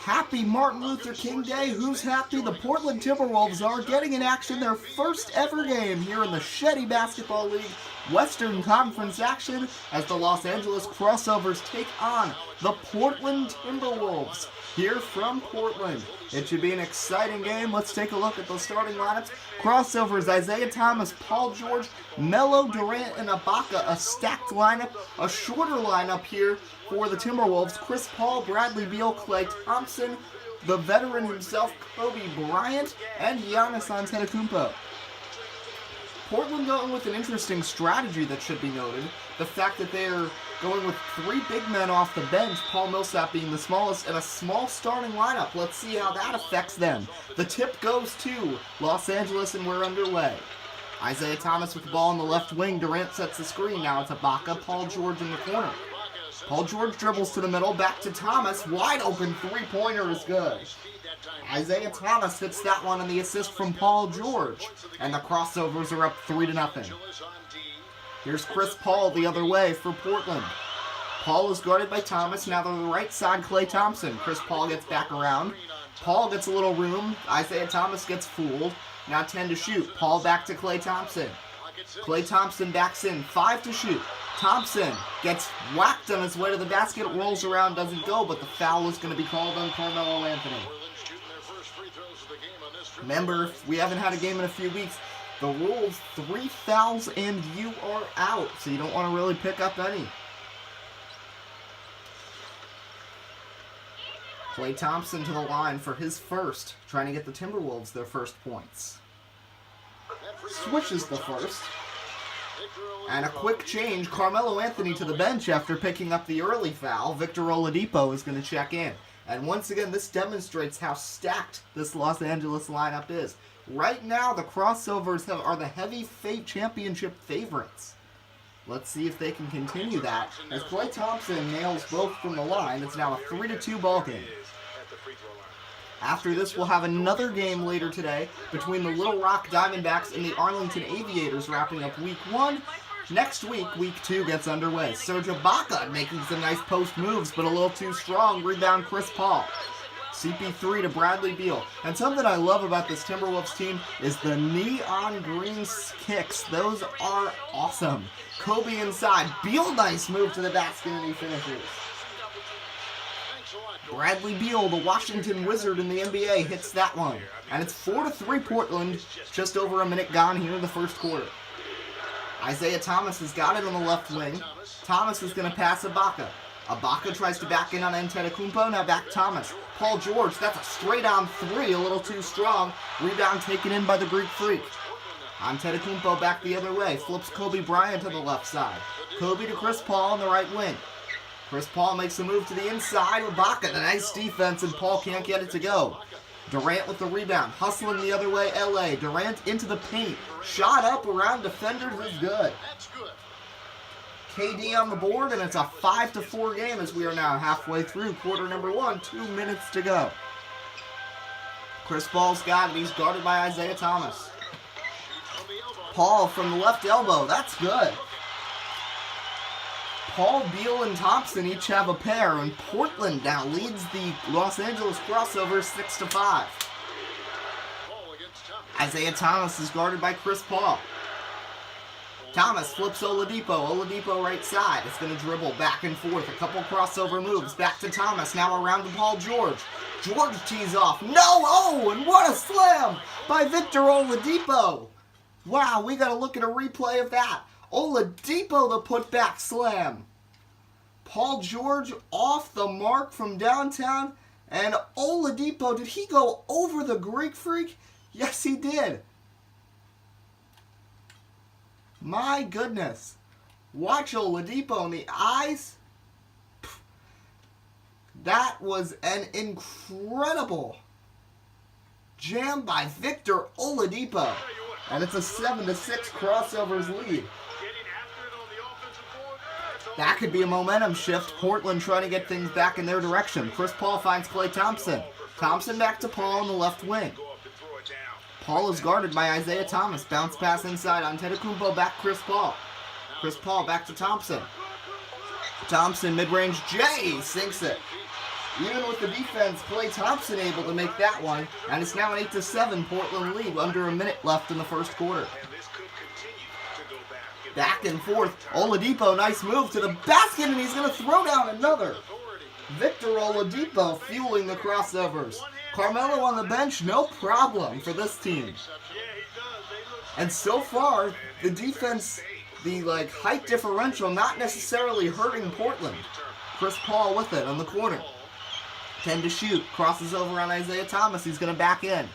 Happy Martin Luther King Day. Who's happy? The Portland Timberwolves are getting in action their first ever game here in the SHEDDIE Basketball League Western Conference action as the Los Angeles Crossovers take on the Portland Timberwolves here from Portland. It should be an exciting game. Let's take a look at the starting lineups. Crossovers, Isaiah Thomas, Paul George, Melo, Durant, and Ibaka. A stacked lineup, a shorter lineup here for the Timberwolves. Chris Paul, Bradley Beal, Klay Thompson, the veteran himself, Kobe Bryant, and Giannis Antetokounmpo. Portland going with an interesting strategy that should be noted. The fact that they're going with three big men off the bench, Paul Millsap being the smallest, and a small starting lineup. Let's see how that affects them. The tip goes to Los Angeles, and we're underway. Isaiah Thomas with the ball on the left wing. Durant sets the screen. Now it's Ibaka, Paul George in the corner. Paul George dribbles to the middle, back to Thomas. Wide open three-pointer is good. Isaiah Thomas hits that one, and the assist from Paul George. And the Crossovers are up 3-0. Here's Chris Paul the other way for Portland. Paul is guarded by Thomas. Now to the right side, Klay Thompson. Chris Paul gets back around. Paul gets a little room. Isaiah Thomas gets fooled. Now 10 to shoot. Paul back to Klay Thompson. Klay Thompson backs in. 5 to shoot. Thompson gets whacked on his way to the basket. Rolls around, doesn't go, but the foul is going to be called on Carmelo Anthony. Remember, we haven't had a game in a few weeks. The rule's 3 fouls and you are out, so you don't want to really pick up any. Klay Thompson to the line for his first, trying to get the Timberwolves their first points. Swishes the first. And a quick change, Carmelo Anthony to the bench after picking up the early foul. Victor Oladipo is going to check in. And once again, this demonstrates how stacked this Los Angeles lineup is. Right now, the Crossovers are the heavy championship favorites. Let's see if they can continue that. As Klay Thompson nails both from the line, it's now a 3-2 ball game. After this, we'll have another game later today between the Little Rock Diamondbacks and the Arlington Aviators, wrapping up Week 1. Next week, Week 2 gets underway. Serge Ibaka making some nice post moves, but a little too strong. Rebound, Chris Paul. CP3 to Bradley Beal. And something I love about this Timberwolves team is the neon green kicks. Those are awesome. Kobe inside. Beal, nice move to the basket, and he finishes. Bradley Beal, the Washington Wizard in the NBA, hits that one. And it's 4-3 Portland, just over a minute gone here in the first quarter. Isaiah Thomas has got it on the left wing. Thomas is going to pass Ibaka. Ibaka tries to back in on Antetokounmpo, now back Thomas. Paul George, that's a straight-on three, a little too strong. Rebound taken in by the Greek Freak. Antetokounmpo back the other way, flips Kobe Bryant to the left side. Kobe to Chris Paul on the right wing. Chris Paul makes a move to the inside. Ibaka, the nice defense, and Paul can't get it to go. Durant with the rebound, hustling the other way, LA. Durant into the paint. Shot up around defenders is good. KD on the board, and it's a 5-4 game as we are now halfway through quarter number 1. 2 minutes to go. Chris Paul's got it. He's guarded by Isaiah Thomas. Paul from the left elbow. That's good. Paul, Beal, and Thompson each have a pair, and Portland now leads the Los Angeles Crossovers 6-5. Isaiah Thomas is guarded by Chris Paul. Thomas flips Oladipo. Oladipo right side. It's going to dribble back and forth. A couple crossover moves. Back to Thomas. Now around to Paul George. George tees off. No! Oh, and what a slam by Victor Oladipo. Wow, we got to look at a replay of that. Oladipo, the putback slam. Paul George off the mark from downtown. And Oladipo, did he go over the Greek Freak? Yes, he did. My goodness. Watch Oladipo in the eyes. That was an incredible jam by Victor Oladipo. And it's a 7-6 Crossovers lead. That could be a momentum shift. Portland trying to get things back in their direction. Chris Paul finds Klay Thompson. Thompson back to Paul on the left wing. Paul is guarded by Isaiah Thomas. Bounce pass inside. Antetokounmpo back Chris Paul. Chris Paul back to Thompson. Thompson mid-range J sinks it. Even with the defense, Klay Thompson able to make that one, and it's now an 8-7 Portland lead, under a minute left in the first quarter. Back and forth, Oladipo, nice move to the basket, and he's going to throw down another. Victor Oladipo fueling the crossovers. Carmelo on the bench, no problem for this team. And so far, the defense, the height differential, not necessarily hurting Portland. Chris Paul with it on the corner. 10 to shoot, crosses over on Isaiah Thomas, he's going to back in.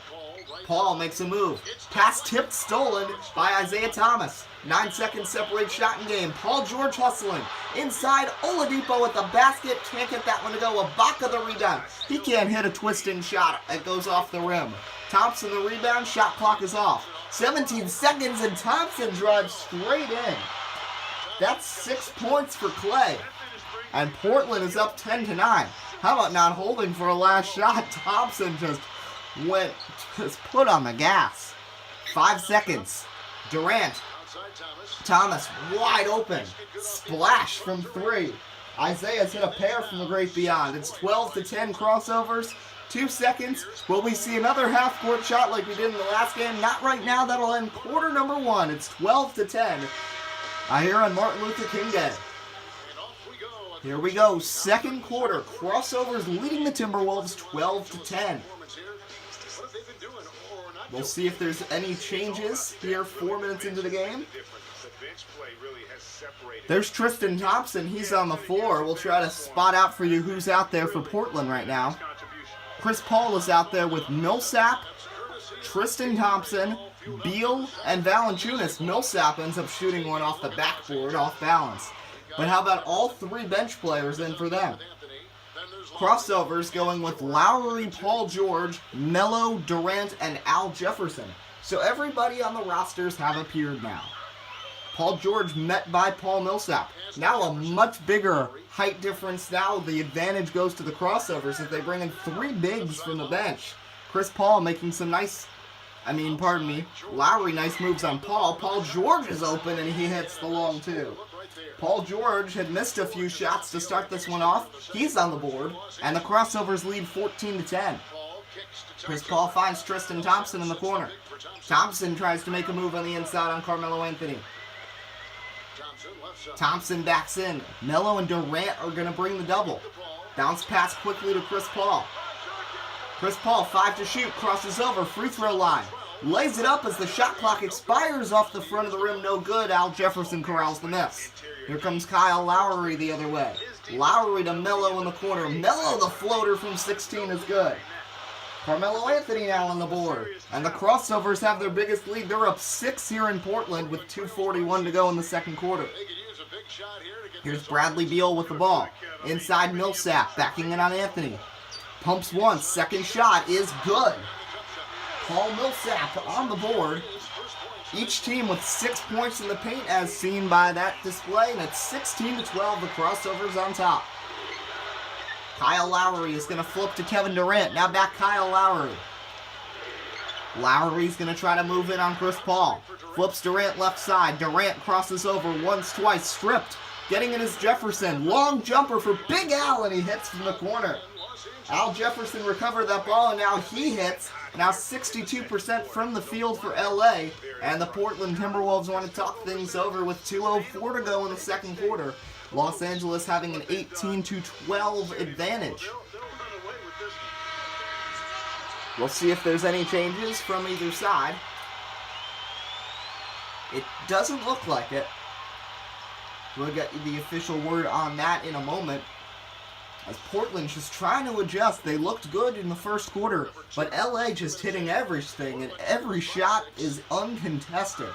Paul makes a move. Pass tipped, stolen by Isaiah Thomas. 9 seconds separate shot and game. Paul George hustling. Inside, Oladipo at the basket. Can't get that one to go. Ibaka the rebound. He can't hit a twisting shot. It goes off the rim. Thompson the rebound. Shot clock is off. 17 seconds and Thompson drives straight in. That's 6 points for Klay. And Portland is up 10-9. How about not holding for a last shot? Thompson just put on the gas. 5 seconds. Durant. Thomas wide open. Splash from 3. Isaiah's hit a pair from the great beyond. It's 12-10 crossovers. 2 seconds. Will we see another half-court shot like we did in the last game? Not right now. That'll end quarter number 1. It's 12-10. Here on Martin Luther King Day. Here we go. Second quarter. Crossovers leading the Timberwolves 12-10. We'll see if there's any changes here 4 minutes into the game. There's Tristan Thompson. He's on the floor. We'll try to spot out for you who's out there for Portland right now. Chris Paul is out there with Millsap, Tristan Thompson, Beal, and Valanciunas. Millsap ends up shooting one off the backboard, off balance. But how about all 3 bench players in for them? Crossovers going with Lowry, Paul George, Melo, Durant, and Al Jefferson. So everybody on the rosters have appeared now. Paul George met by Paul Millsap. Now a much bigger height difference. Now the advantage goes to the crossovers as they bring in 3 bigs from the bench. Chris Paul making some Lowry nice moves on Paul. Paul George is open and he hits the long 2. Paul George had missed a few shots to start this one off. He's on the board, and the crossovers lead 14-10. Chris Paul finds Tristan Thompson in the corner. Thompson tries to make a move on the inside on Carmelo Anthony. Thompson backs in. Melo and Durant are going to bring the double. Bounce pass quickly to Chris Paul. Chris Paul, 5 to shoot, crosses over, free throw line. Lays it up as the shot clock expires off the front of the rim, no good. Al Jefferson corrals the miss. Here comes Kyle Lowry the other way. Lowry to Melo in the corner. Melo, the floater from 16 is good. Carmelo Anthony now on the board. And the crossovers have their biggest lead. They're up 6 here in Portland with 2:41 to go in the second quarter. Here's Bradley Beal with the ball. Inside Millsap, backing in on Anthony. Pumps once, second shot is good. Paul Millsap on the board. Each team with 6 points in the paint as seen by that display, and it's 16-12, the crossovers on top. Kyle Lowry is going to flip to Kevin Durant. Now back Kyle Lowry. Lowry's going to try to move in on Chris Paul. Flips Durant left side. Durant crosses over once, twice, stripped. Getting in is Jefferson. Long jumper for Big Al, and he hits from the corner. Al Jefferson recovered that ball, and now he hits. Now 62% from the field for LA, and the Portland Timberwolves want to talk things over with 2:04 to go in the second quarter. Los Angeles having an 18-12 advantage. We'll see if there's any changes from either side. It doesn't look like it. We'll get the official word on that in a moment. As Portland's just trying to adjust. They looked good in the first quarter, but LA just hitting everything, and every shot is uncontested.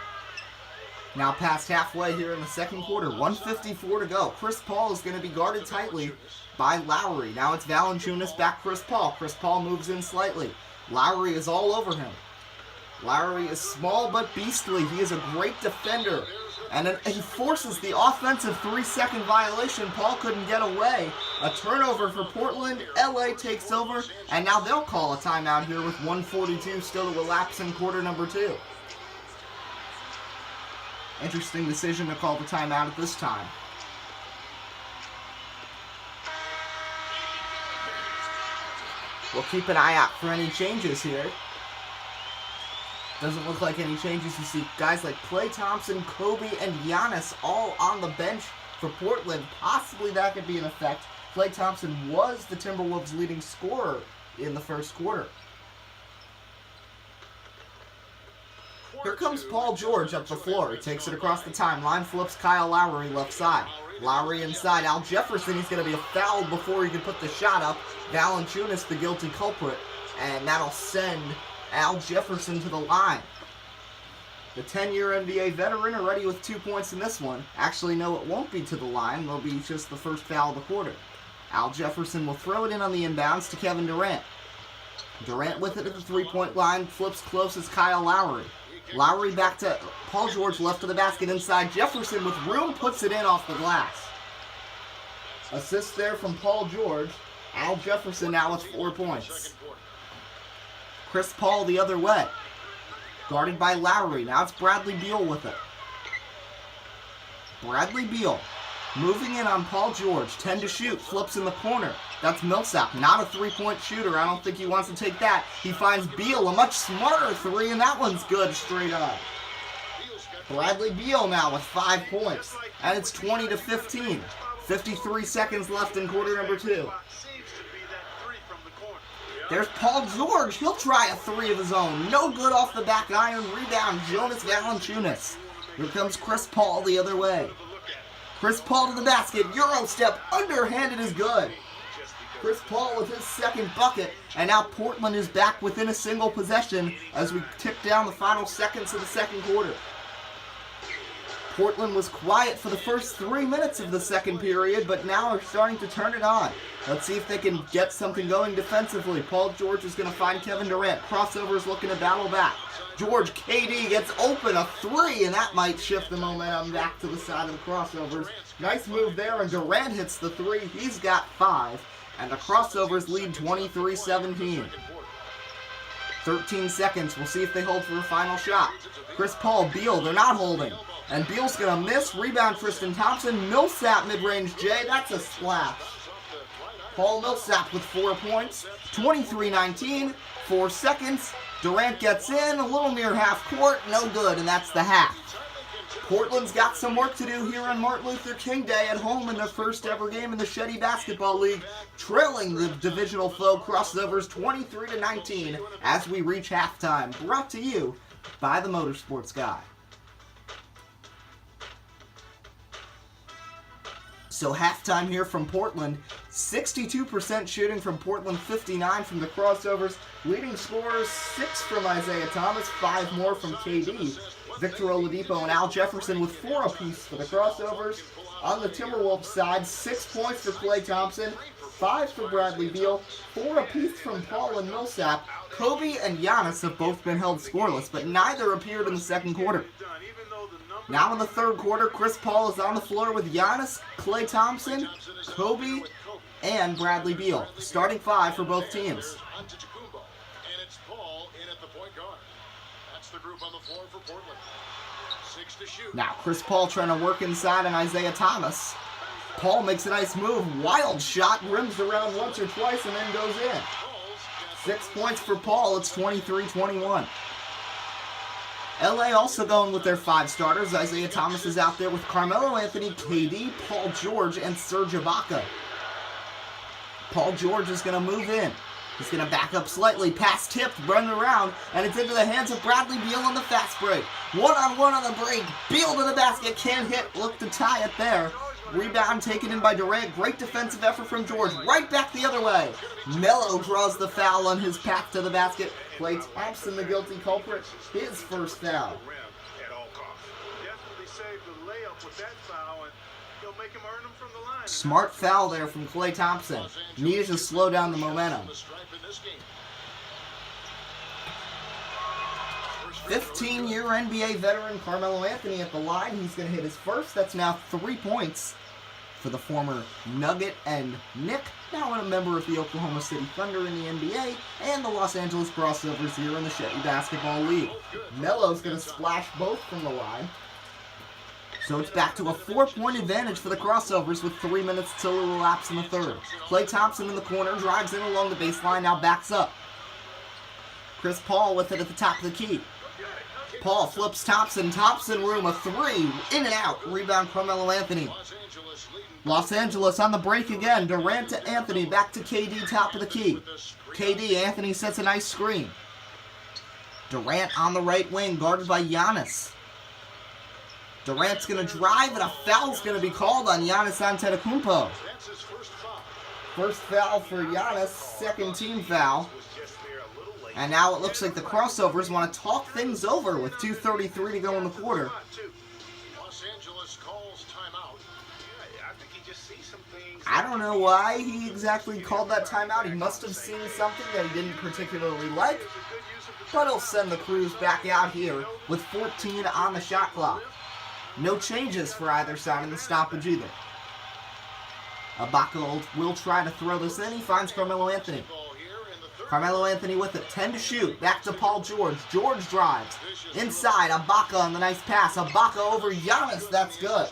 Now past halfway here in the second quarter, 1:54 to go. Chris Paul is going to be guarded tightly by Lowry. Now it's Valanciunas back Chris Paul. Chris Paul moves in slightly. Lowry is all over him. Lowry is small but beastly. He is a great defender. And he forces the offensive 3-second violation. Paul couldn't get away. A turnover for Portland. LA takes over. And now they'll call a timeout here with 1:42 still to elapse in quarter number 2. Interesting decision to call the timeout at this time. We'll keep an eye out for any changes here. Doesn't look like any changes. You see guys like Klay Thompson, Kobe, and Giannis all on the bench for Portland. Possibly that could be an effect. Klay Thompson was the Timberwolves' leading scorer in the first quarter. Here comes Paul George up the floor. He takes it across the timeline, flips Kyle Lowry left side. Lowry inside. Al Jefferson, he's going to be fouled before he can put the shot up. Valanciunas, the guilty culprit. And that'll send Al Jefferson to the line. The 10-year NBA veteran already with 2 points in this one. Actually, no, it won't be to the line. It'll be just the first foul of the quarter. Al Jefferson will throw it in on the inbounds to Kevin Durant. Durant with it at the three-point line, flips close as Kyle Lowry. Lowry back to Paul George, left of the basket inside. Jefferson with room puts it in off the glass. Assist there from Paul George. Al Jefferson now with 4 points. Chris Paul the other way. Guarded by Lowry. Now it's Bradley Beal with it. Bradley Beal moving in on Paul George. 10 to shoot. Flips in the corner. That's Millsap. Not a three-point shooter. I don't think he wants to take that. He finds Beal, a much smarter three, and that one's good straight on. Bradley Beal now with 5 points. And it's 20 to 15. 53 seconds left in quarter number 2. There's Paul George. He'll try a three of his own. No good off the back iron. Rebound, Jonas Valanciunas. Here comes Chris Paul the other way. Chris Paul to the basket. Euro step. Underhanded is good. Chris Paul with his second bucket. And now Portland is back within a single possession as we tick down the final seconds of the second quarter. Portland was quiet for the first 3 minutes of the second period, but now are starting to turn it on. Let's see if they can get something going defensively. Paul George is going to find Kevin Durant. Crossovers looking to battle back. George, KD gets open, a three, and that might shift the momentum back to the side of the crossovers. Nice move there, and Durant hits the three. He's got 5, and the crossovers lead 23-17. 13 seconds. We'll see if they hold for a final shot. Chris Paul, Beal, they're not holding. And Beal's going to miss. Rebound, Tristan Thompson. Millsap mid-range J. That's a splash. Paul Millsap with 4 points. 23-19. 4 seconds. Durant gets in. A little near half court. No good, and that's the half. Portland's got some work to do here on Martin Luther King Day at home in their first ever game in the SHEDDIE Basketball League, trailing the divisional foe Crossovers 23-19 as we reach halftime. Brought to you by the Motorsports Guy. So halftime here from Portland, 62% shooting from Portland, 59 from the Crossovers. Leading scorers, 6 from Isaiah Thomas, 5 more from KD. Victor Oladipo and Al Jefferson with 4 apiece for the Crossovers. On the Timberwolves side, 6 points for Klay Thompson, 5 for Bradley Beal, 4 apiece from Paul and Millsap. Kobe and Giannis have both been held scoreless, but neither appeared in the second quarter. Now in the third quarter, Chris Paul is on the floor with Giannis, Klay Thompson, Kobe, and Bradley Beal. Starting 5 for both teams. Now Chris Paul trying to work inside on Isaiah Thomas. Paul makes a nice move. Wild shot, rims around once or twice and then goes in. 6 points for Paul. It's 23-21. LA also going with their 5 starters. Isaiah Thomas is out there with Carmelo Anthony, KD, Paul George, and Serge Ibaka. Paul George is going to move in. He's going to back up slightly, pass tipped, run around, and it's into the hands of Bradley Beal on the fast break. One-on-one on the break. Beal to the basket, can't hit, look to tie it there. Rebound taken in by Durant. Great defensive effort from George. Right back the other way. Melo draws the foul on his path to the basket. Klay Thompson, the guilty culprit, his first foul. Smart foul there from Klay Thompson. Needed to slow down the momentum. 15-year NBA veteran Carmelo Anthony at the line. He's going to hit his first. That's now 3 points for the former Nugget and Knick, now a member of the Oklahoma City Thunder in the NBA, and the Los Angeles Crossovers here in the SHEDDIE Basketball League. Melo's going to splash both from the line. So it's back to a 4-point advantage for the Crossovers with 3 minutes till it elapsed in the third. Klay Thompson in the corner, drives in along the baseline, now backs up. Chris Paul with it at the top of the key. Paul flips Thompson. Thompson room, a three. In and out. Rebound, Carmelo Anthony. Los Angeles on the break again. Durant to Anthony. Back to KD, top of the key. KD, Anthony sets a nice screen. Durant on the right wing, guarded by Giannis. Durant's going to drive, and a foul's going to be called on Giannis Antetokounmpo. First foul for Giannis, second team foul. And now it looks like the Crossovers want to talk things over with 2:33 to go in the quarter. I don't know why he exactly called that timeout. He must have seen something that he didn't particularly like. But he'll send the Crews back out here with 14 on the shot clock. No changes for either side in the stoppage either. Ibaka will try to throw this in. He finds Carmelo Anthony. Carmelo Anthony with it. 10 to shoot. Back to Paul George. George drives. Inside. Ibaka on the nice pass. Ibaka over Giannis. That's good.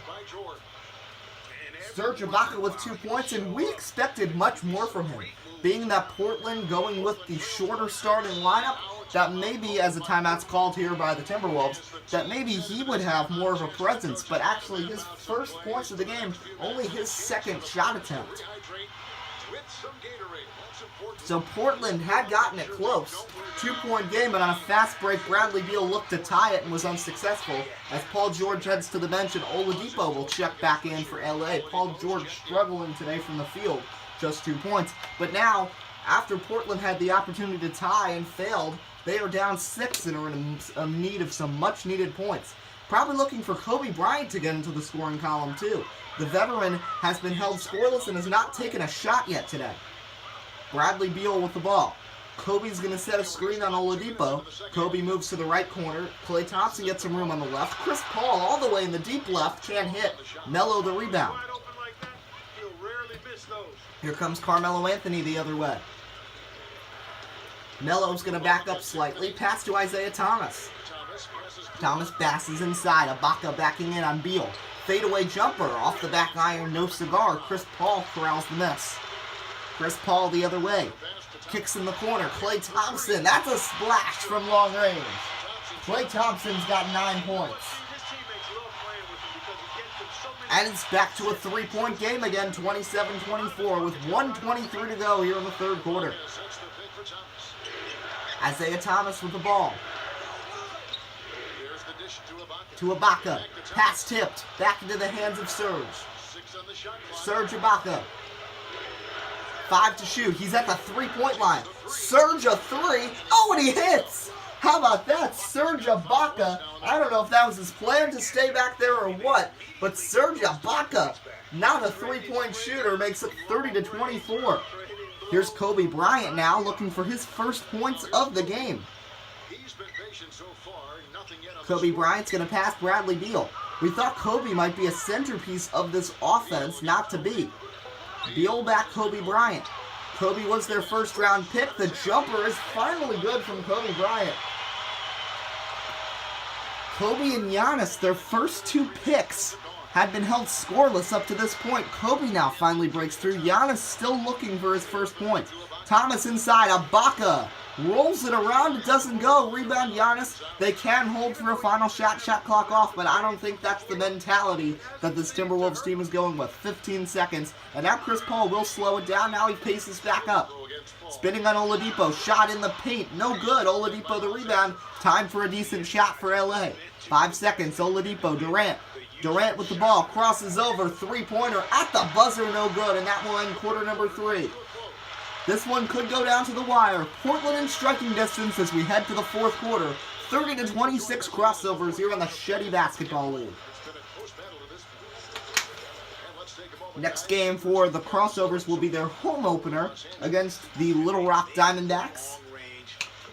Serge Ibaka with 2 points, and we expected much more from him. Being that Portland going with the shorter starting lineup, that maybe, as a timeout's called here by the Timberwolves, that maybe he would have more of a presence, but actually his first points of the game, only his second shot attempt. So Portland had gotten it close. 2-point game, but on a fast break, Bradley Beal looked to tie it and was unsuccessful as Paul George heads to the bench and Oladipo will check back in for LA. Paul George struggling today from the field, just 2 points. But now, after Portland had the opportunity to tie and failed, they are down 6 and are in need of some much-needed points. Probably looking for Kobe Bryant to get into the scoring column, too. The veteran has been held scoreless and has not taken a shot yet today. Bradley Beal with the ball. Kobe's going to set a screen on Oladipo. Kobe moves to the right corner. Klay Thompson gets some room on the left. Chris Paul all the way in the deep left. Can't hit. Melo the rebound. Here comes Carmelo Anthony the other way. Melo's going to back up slightly. Pass to Isaiah Thomas. Thomas passes inside. Ibaka backing in on Beal. Fadeaway jumper off the back iron. No cigar. Chris Paul corrals the miss. Chris Paul the other way. Kicks in the corner. Klay Thompson. That's a splash from long range. Klay Thompson's got 9 points. And it's back to a 3-point game again. 27-24 with 1:23 to go here in the third quarter. Isaiah Thomas with the ball. To Ibaka. Pass tipped. Back into the hands of Serge. Serge Ibaka. 5 to shoot. He's at the 3-point line. Serge a 3. Oh, and he hits! How about that? Serge Ibaka. I don't know if that was his plan to stay back there or what, but Serge Ibaka, not a 3-point shooter, makes it 30-24. Here's Kobe Bryant now looking for his first points of the game. Kobe Bryant's going to pass Bradley Beal. We thought Kobe might be a centerpiece of this offense, not to be. Beal back Kobe Bryant. Kobe was their first round pick. The jumper is finally good from Kobe Bryant. Kobe and Giannis, their first 2 picks, had been held scoreless up to this point. Kobe now finally breaks through. Giannis still looking for his first point. Thomas inside. Ibaka rolls it around. It doesn't go. Rebound Giannis. They can hold for a final shot. Shot clock off, but I don't think that's the mentality that this Timberwolves team is going with. 15 seconds. And now Chris Paul will slow it down. Now he paces back up. Spinning on Oladipo. Shot in the paint. No good. Oladipo the rebound. Time for a decent shot for LA. 5 seconds. Oladipo. Durant. Durant with the ball. Crosses over. 3-pointer at the buzzer. No good. And that will end quarter number 3. This one could go down to the wire. Portland in striking distance as we head to the fourth quarter. 30-26 Crossovers here on the SHEDDIE Basketball League. Next game for the Crossovers will be their home opener against the Little Rock Diamondbacks.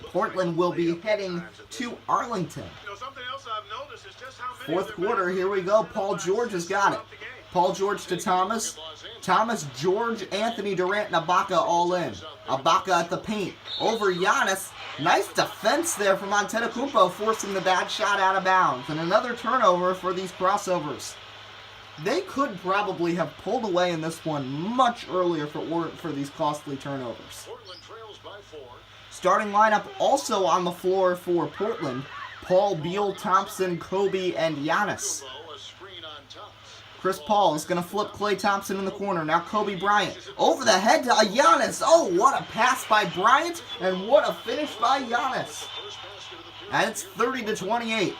Portland will be heading to Arlington. Fourth quarter, here we go. Paul George has got it. Paul George to Thomas. Thomas, George, Anthony, Durant, and Ibaka all in. Ibaka at the paint. Over Giannis. Nice defense there from Antetokounmpo, forcing the bad shot out of bounds. And another turnover for these crossovers. They could probably have pulled away in this one much earlier if it weren't for these costly turnovers. Starting lineup also on the floor for Portland. Paul, Beal, Thompson, Kobe, and Giannis. Chris Paul is going to flip Klay Thompson in the corner. Now Kobe Bryant over the head to Giannis. Oh, what a pass by Bryant, and what a finish by Giannis. And it's 30-28.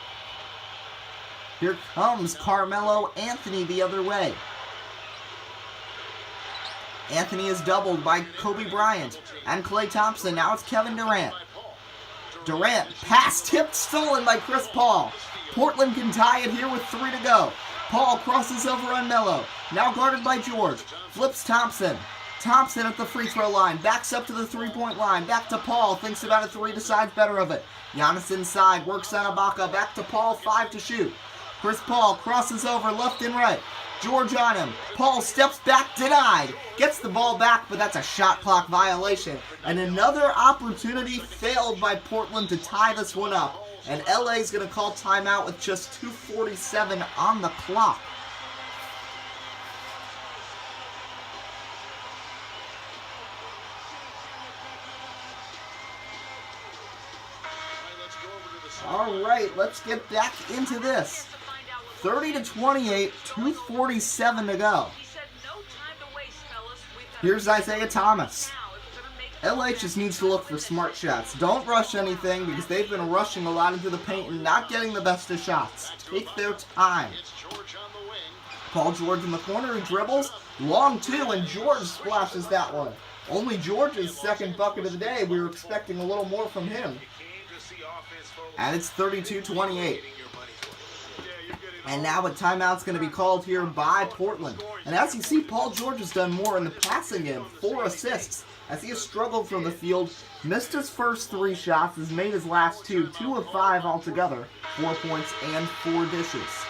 Here comes Carmelo Anthony the other way. Anthony is doubled by Kobe Bryant and Klay Thompson. Now it's Kevin Durant. Durant, pass tipped, stolen by Chris Paul. Portland can tie it here with 3 to go. Paul crosses over on Melo. Now guarded by George. Flips Thompson. Thompson at the free throw line. Backs up to the three-point line. Back to Paul. Thinks about a three. Decides better of it. Giannis inside. Works on Ibaka. Back to Paul. 5 to shoot. Chris Paul crosses over left and right. George on him. Paul steps back. Denied. Gets the ball back, but that's a shot clock violation. And another opportunity failed by Portland to tie this one up. And LA is going to call timeout with just 2:47 on the clock. All right, let's get back into this. 30-28, 2:47 to go. Here's Isaiah Thomas. LA just needs to look for smart shots. Don't rush anything because they've been rushing a lot into the paint and not getting the best of shots. Take their time. Paul George in the corner, he dribbles. Long two, and George splashes that one. Only George's second bucket of the day. We were expecting a little more from him. And it's 32-28. And now a timeout's going to be called here by Portland. And as you see, Paul George has done more in the passing game. 4 assists. As he has struggled from the field, missed his first 3 shots, has made his last 2, 2 of 5 altogether, 4 points and 4 dishes.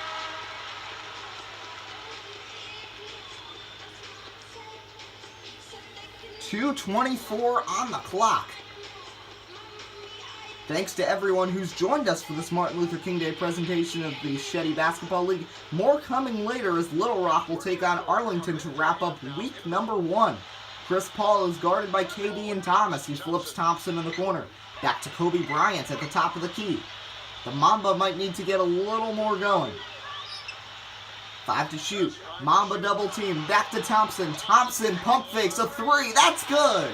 .224 on the clock. Thanks to everyone who's joined us for this Martin Luther King Day presentation of the SHEDDIE Basketball League. More coming later as Little Rock will take on Arlington to wrap up week number 1. Chris Paul is guarded by KD and Thomas. He flips Thompson in the corner. Back to Kobe Bryant at the top of the key. The Mamba might need to get a little more going. 5 to shoot. Mamba double team. Back to Thompson. Thompson pump fakes a 3. That's good.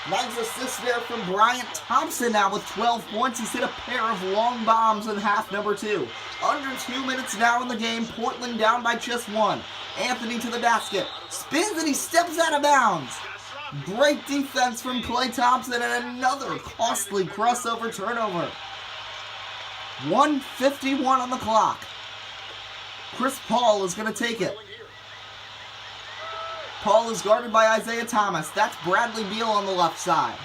Nice assist there from Bryant. Thompson now with 12 points. He's hit a pair of long bombs in half number 2. Under 2 minutes now in the game. Portland down by just 1. Anthony to the basket. Spins and he steps out of bounds. Great defense from Klay Thompson and another costly crossover turnover. 1:51 on the clock. Chris Paul is going to take it. Paul is guarded by Isaiah Thomas. That's Bradley Beal on the left side.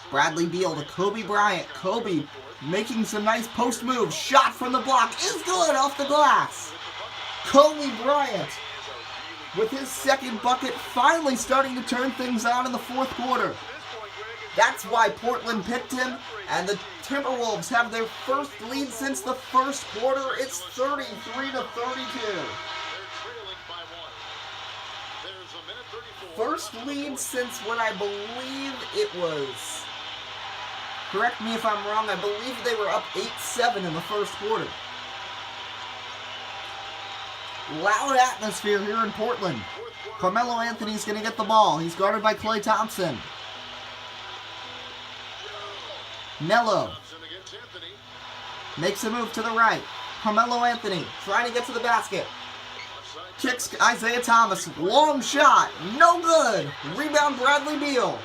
Bradley Beal to Kobe Bryant. Kobe making some nice post moves. Shot from the block is good off the glass. Kobe Bryant with his second bucket, finally starting to turn things on in the 4th quarter. That's why Portland picked him, and the Timberwolves have their first lead since the 1st quarter. It's 33-32. First lead since what I believe it was. Correct me if I'm wrong, I believe they were up 8-7 in the 1st quarter. Loud atmosphere here in Portland. Carmelo Anthony's going to get the ball. He's guarded by Klay Thompson. Melo makes a move to the right. Carmelo Anthony trying to get to the basket. Kicks Isaiah Thomas. Long shot. No good. Rebound Bradley Beal.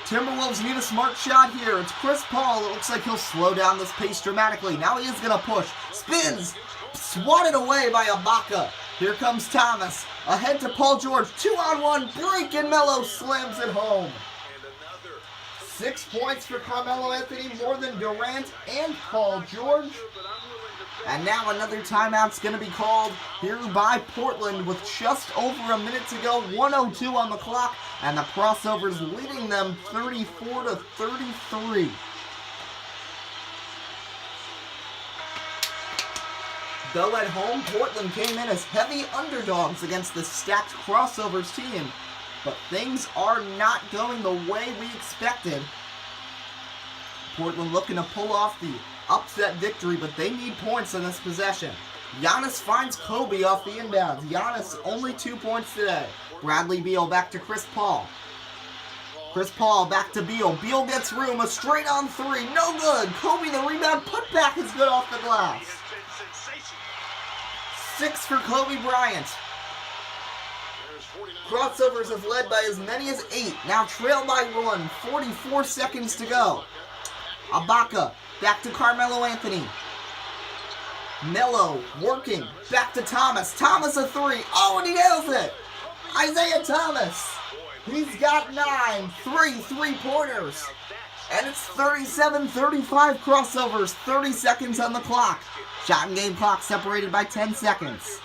Timberwolves need a smart shot here. It's Chris Paul. It looks like he'll slow down this pace dramatically. Now he is going to push. Spins. Swatted away by Ibaka. Here comes Thomas. Ahead to Paul George. 2-on-1 break and Melo slams it home. 6 points for Carmelo Anthony, more than Durant and Paul George. And now another timeout's going to be called here by Portland with just over a minute to go. 1:02 on the clock, and the Crossovers leading them 34-33. Though at home, Portland came in as heavy underdogs against the stacked Crossovers team. But things are not going the way we expected. Portland looking to pull off the upset victory, but they need points in this possession. Giannis finds Kobe off the inbounds. Giannis only 2 points today. Bradley Beal back to Chris Paul. Chris Paul back to Beal. Beal gets room. A straight on three. No good. Kobe the rebound. Putback is good off the glass. 6 for Kobe Bryant. Crossovers have led by as many as 8. Now trailed by 1. 44 seconds to go. Ibaka back to Carmelo Anthony. Melo working. Back to Thomas. Thomas a 3. Oh, and he nails it. Isaiah Thomas. He's got 9. 3 3-pointers. And it's 37-35 Crossovers. 30 seconds on the clock. Shot and game clock separated by 10 seconds.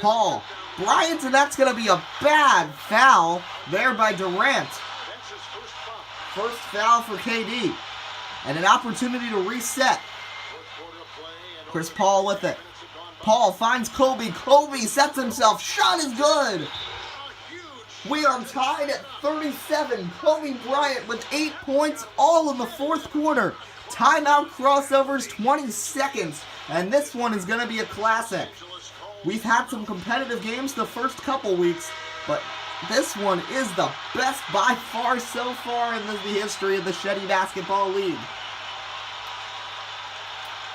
Paul. Bryant, and that's going to be a bad foul there by Durant. First foul for KD. And an opportunity to reset. Chris Paul with it. Paul finds Kobe. Kobe sets himself. Shot is good. We are tied at 37. Kobe Bryant with 8 points all in the fourth quarter. Timeout Crossovers, 20 seconds. And this one is going to be a classic. We've had some competitive games the first couple weeks, but this one is the best by far so far in the history of the SHEDDIE Basketball League.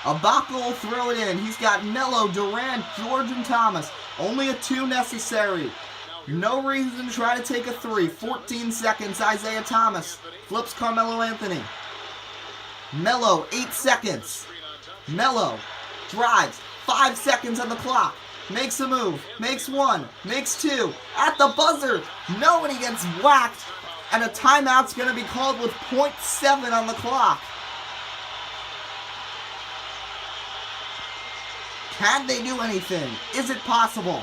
Ibaka will throw it in. He's got Melo, Durant, George, and Thomas. Only a 2 necessary. No reason to try to take a 3. 14 seconds. Isaiah Thomas flips Carmelo Anthony. Melo, 8 seconds. Melo drives. 5 seconds on the clock. Makes a move. Makes 1. Makes 2. At the buzzer. No, and he gets whacked. And a timeout's going to be called with 0.7 on the clock. Can they do anything? Is it possible?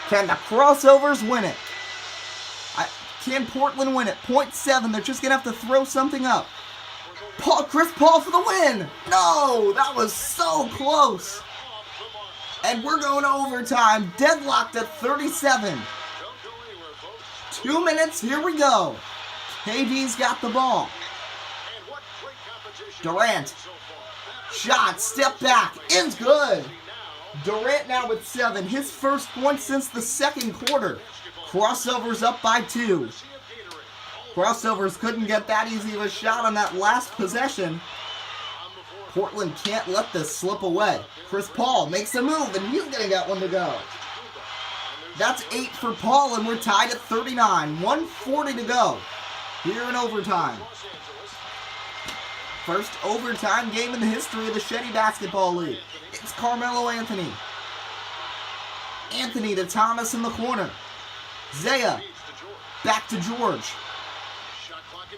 Can the Crossovers win it? Can Portland win it? 0.7. They're just going to have to throw something up. Chris Paul for the win! No! That was so close! And we're going to overtime. Deadlocked at 37. 2 minutes. Here we go. KD's got the ball. Durant. Shot. Step back. Is good. Durant now with 7. His first point since the second quarter. Crossovers up by 2. Crossovers couldn't get that easy of a shot on that last possession. Portland can't let this slip away. Chris Paul makes a move, and he's going to get one to go. That's 8 for Paul, and we're tied at 39. 1:40 to go here in overtime. First overtime game in the history of the SHEDDIE Basketball League. It's Carmelo Anthony. Anthony to Thomas in the corner. Zaya back to George.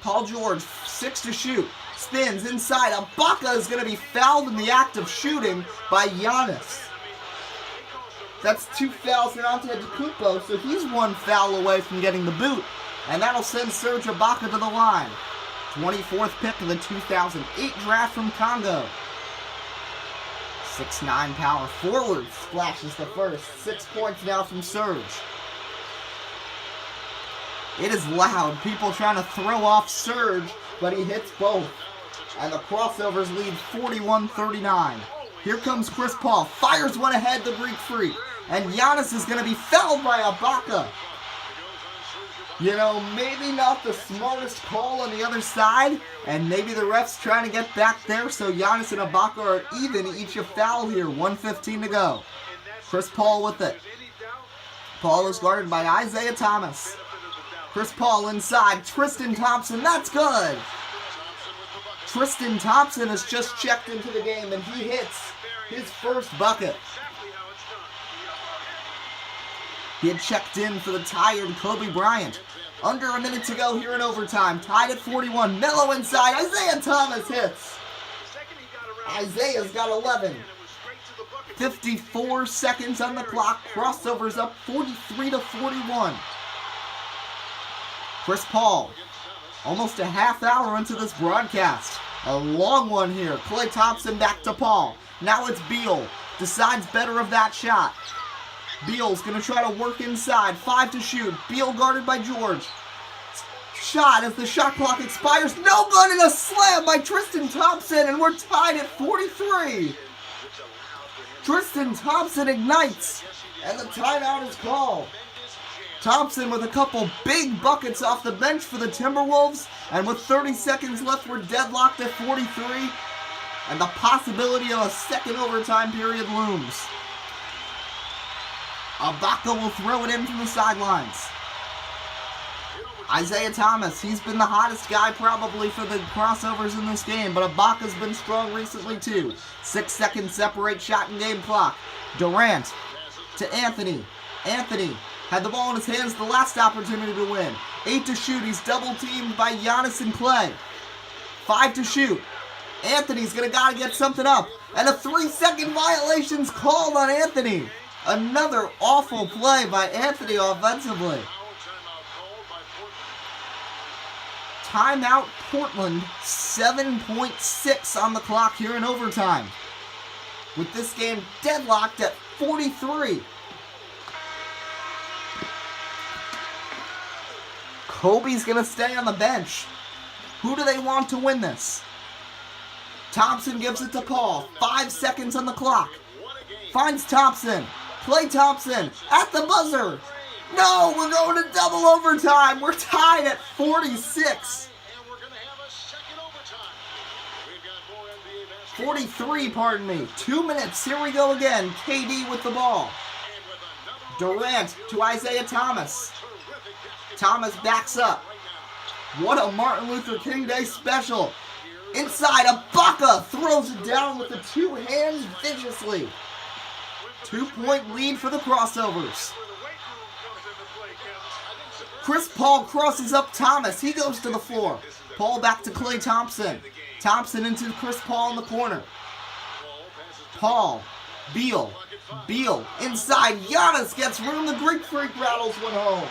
Paul George, 6 to shoot. Spins inside. Ibaka is going to be fouled in the act of shooting by Giannis. That's 2 fouls for Antetokounmpo, so he's 1 foul away from getting the boot. And that'll send Serge Ibaka to the line. 24th pick of the 2008 draft from Congo. 6'9" power forward splashes the first. 6 points now from Serge. It is loud. People trying to throw off Serge, but he hits both. And the Crossovers lead 41-39. Here comes Chris Paul. Fires one ahead to Greek Freak. And Giannis is going to be fouled by Ibaka. You know, maybe not the smartest call on the other side. And maybe the ref's trying to get back there. So Giannis and Ibaka are even, each a foul here. 1:15 to go. Chris Paul with it. Paul is guarded by Isaiah Thomas. Chris Paul inside. Tristan Thompson. That's good. Tristan Thompson has just checked into the game, and he hits his first bucket. He had checked in for the tired Kobe Bryant. Under a minute to go here in overtime. Tied at 41. Melo inside. Isaiah Thomas hits. Isaiah's got 11. 54 seconds on the clock. Crossovers up 43-41. Chris Paul, almost a half hour into this broadcast. A long one here. Klay Thompson back to Paul. Now it's Beal. Decides better of that shot. Beal's going to try to work inside. 5 to shoot. Beal guarded by George. Shot as the shot clock expires. No good, and a slam by Tristan Thompson, and we're tied at 43. Tristan Thompson ignites, and the timeout is called. Thompson with a couple big buckets off the bench for the Timberwolves, and with 30 seconds left, we're deadlocked at 43, and the possibility of a second overtime period looms. Ibaka will throw it in from the sidelines. Isaiah Thomas, he's been the hottest guy probably for the crossovers in this game, but Ibaka's been strong recently too. 6 seconds separate shot and game clock. Durant to Anthony. Anthony had the ball in his hands, the last opportunity to win. 8 to shoot, he's double teamed by Giannis and Klay. 5 to shoot. Anthony's gotta get something up, and a 3-second violation's called on Anthony. Another awful play by Anthony offensively. Timeout Portland, 7.6 on the clock here in overtime. With this game deadlocked at 43. Kobe's going to stay on the bench. Who do they want to win this? Thompson gives it to Paul. 5 seconds on the clock. Finds Thompson. Klay Thompson at the buzzer. No, we're going to double overtime. We're tied at 46. 43, pardon me. 2 minutes. Here we go again. KD with the ball. Durant to Isaiah Thomas. Thomas backs up. What a Martin Luther King Day special. Inside, Ibaka throws it down with the 2 hands viciously. 2-point lead for the crossovers. Chris Paul crosses up Thomas. He goes to the floor. Paul back to Klay Thompson. Thompson into Chris Paul in the corner. Paul. Beal. Beal inside. Giannis gets room. The Greek Freak rattles one home.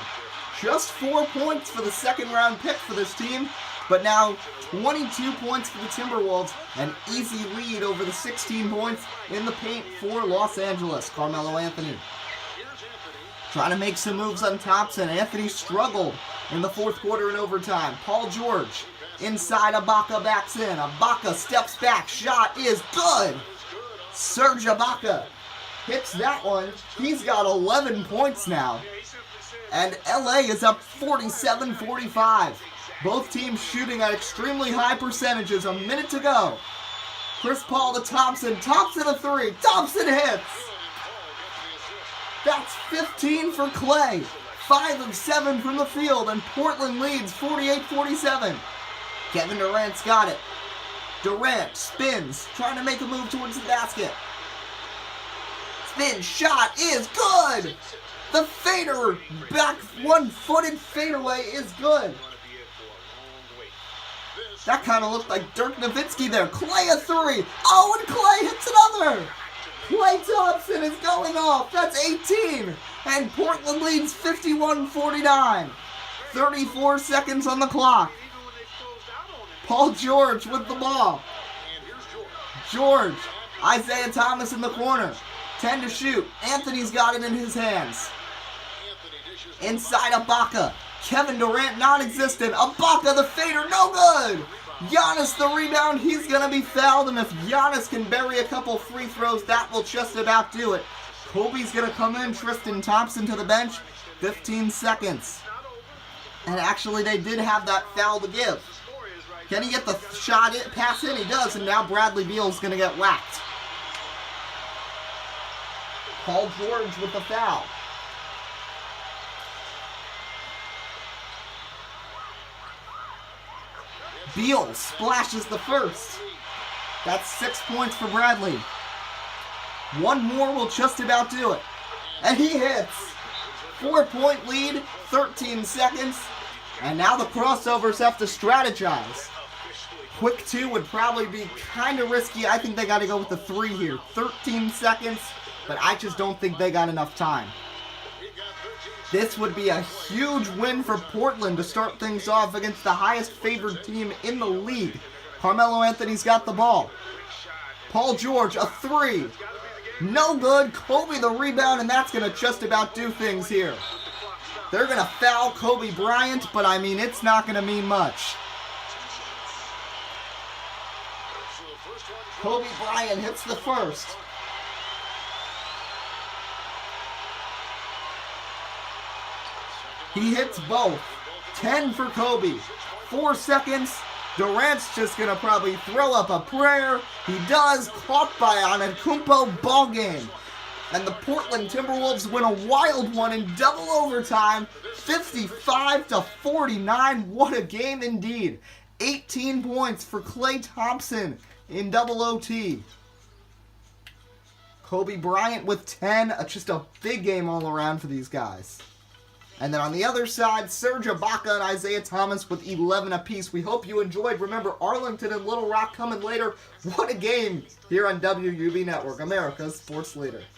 Just 4 points for the second round pick for this team. But now 22 points for the Timberwolves. An easy lead over the 16 points in the paint for Los Angeles. Carmelo Anthony trying to make some moves on Thompson. Anthony struggled in the fourth quarter in overtime. Paul George inside. Ibaka backs in. Ibaka steps back. Shot is good. Serge Ibaka hits that one. He's got 11 points now. And LA is up 47-45. Both teams shooting at extremely high percentages. A minute to go. Chris Paul to Thompson. Thompson a 3. Thompson hits. That's 15 for Klay. 5 of 7 from the field, and Portland leads 48-47. Kevin Durant's got it. Durant spins, trying to make a move towards the basket. Spin shot is good. The fader, back one-footed fadeaway is good. That kind of looked like Dirk Nowitzki there. Klay a 3. Oh, and Klay hits another. Klay Thompson is going off. That's 18. And Portland leads 51-49. 34 seconds on the clock. Paul George with the ball. George. Isaiah Thomas in the corner. 10 to shoot. Anthony's got it in his hands. Inside Ibaka. Kevin Durant non-existent. Ibaka the fader, no good. Giannis the rebound, he's going to be fouled, and if Giannis can bury a couple free throws, that will just about do it. Kobe's going to come in, Tristan Thompson to the bench, 15 seconds. And actually, they did have that foul to give. Can he get the shot in, pass in? He does, and now Bradley Beal's going to get whacked. Paul George with the foul. Beal splashes the first. That's 6 points for Bradley. One more will just about do it. And he hits. 4-point lead, 13 seconds. And now the crossovers have to strategize. Quick 2 would probably be kind of risky. I think they got to go with the 3 here. 13 seconds, but I just don't think they got enough time. This would be a huge win for Portland to start things off against the highest favored team in the league. Carmelo Anthony's got the ball. Paul George, a 3. No good. Kobe the rebound, and that's going to just about do things here. They're going to foul Kobe Bryant, but I mean, it's not going to mean much. Kobe Bryant hits the first. He hits both. 10 for Kobe. 4 seconds. Durant's just going to probably throw up a prayer. He does. Caught by Antetokounmpo. Ball game. And the Portland Timberwolves win a wild one in double overtime. 55-49. What a game indeed. 18 points for Klay Thompson in double OT. Kobe Bryant with 10. Just a big game all around for these guys. And then on the other side, Serge Ibaka and Isaiah Thomas with 11 apiece. We hope you enjoyed. Remember, Arlington and Little Rock coming later. What a game here on WUB Network, America's sports leader.